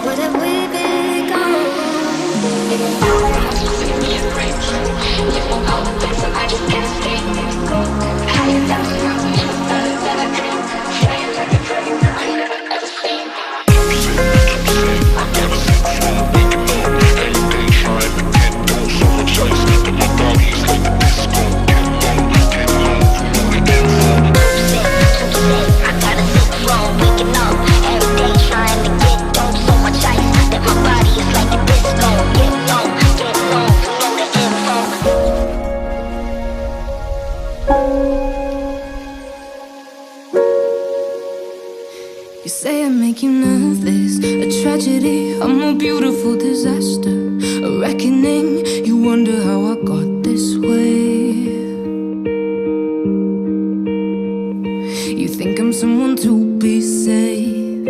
Where have we become? You say I make you nervous, a tragedy, a more beautiful disaster, a reckoning. You wonder how I got this way. You think I'm someone to be saved,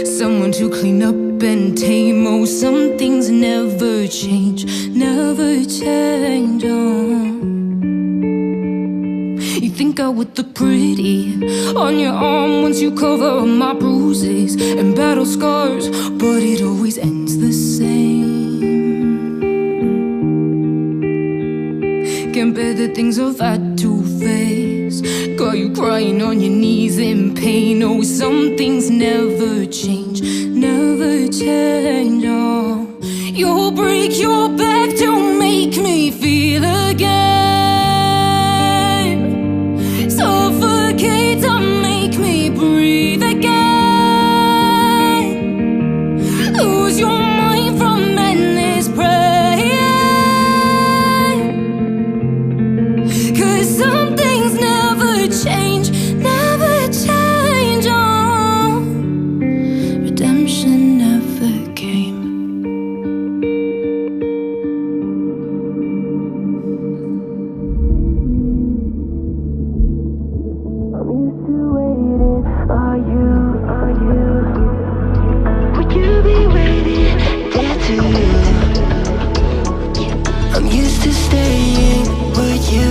someone to clean up and tame. Oh, some things never change, never change. Oh. You think I would look pretty on your arm once you cover up my bruises and battle scars, but it always ends the same. Can't bear the things I've had to face, got you crying on your knees in pain. Oh, some things never change, never change. Oh, you'll break your back to make me feel again. Suffocate to make me breathe again. Lose your mind from endless praying. 'Cause some things never change, never change. Oh, redemption never came. I'm used to waiting. Are you? Would you be waiting there too? I'm used to staying. Would you?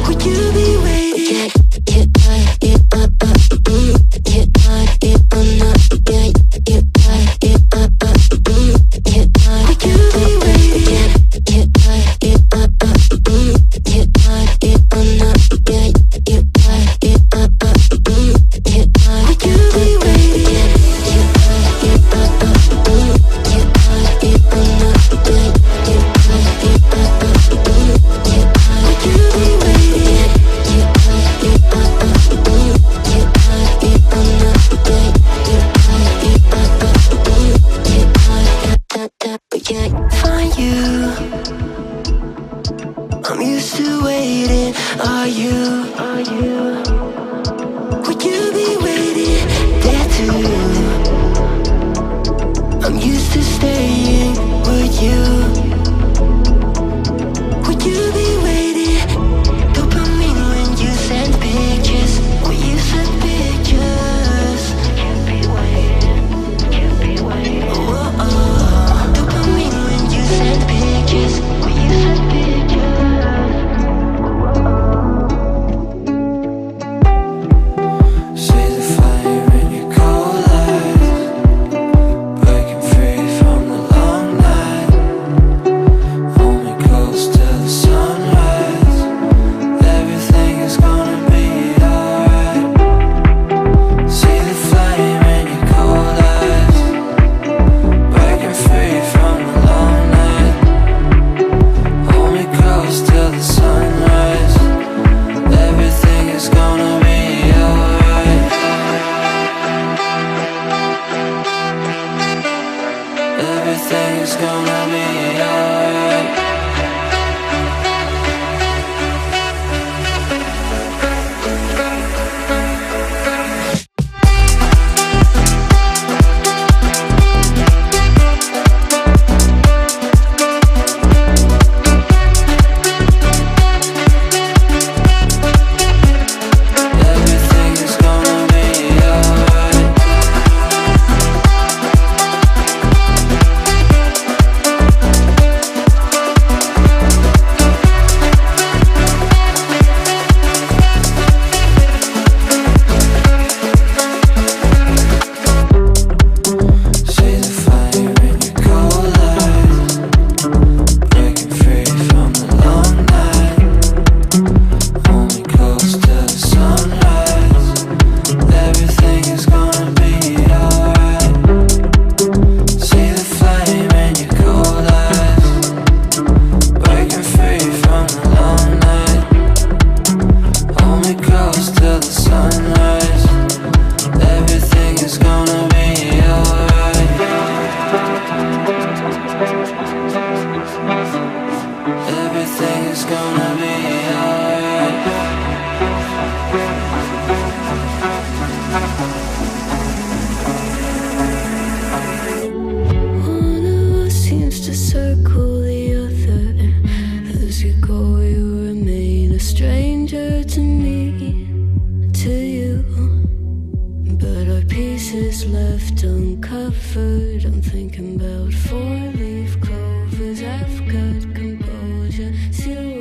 Would you be waiting? Find you. I'm used to waiting. Are you? Would you be waiting there too? I'm used to staying. Would you? Would you be waiting? Dopamine when you send pictures. When you send pictures. Can't be waiting. Oh. Dopamine when you send pictures. When you send pictures. See the fire in your cold eyes, breaking free from the long night. Hold me close till the sunrise. Everything is gonna be alright. See the flame in your cold eyes, breaking free from the long night. Hold me close till the sunrise. Everything is gonna be alright. Everything is gonna be alright. Everything is gonna be alright. uncovered. I'm thinking about four-leaf clovers. I've got composure. Silhouette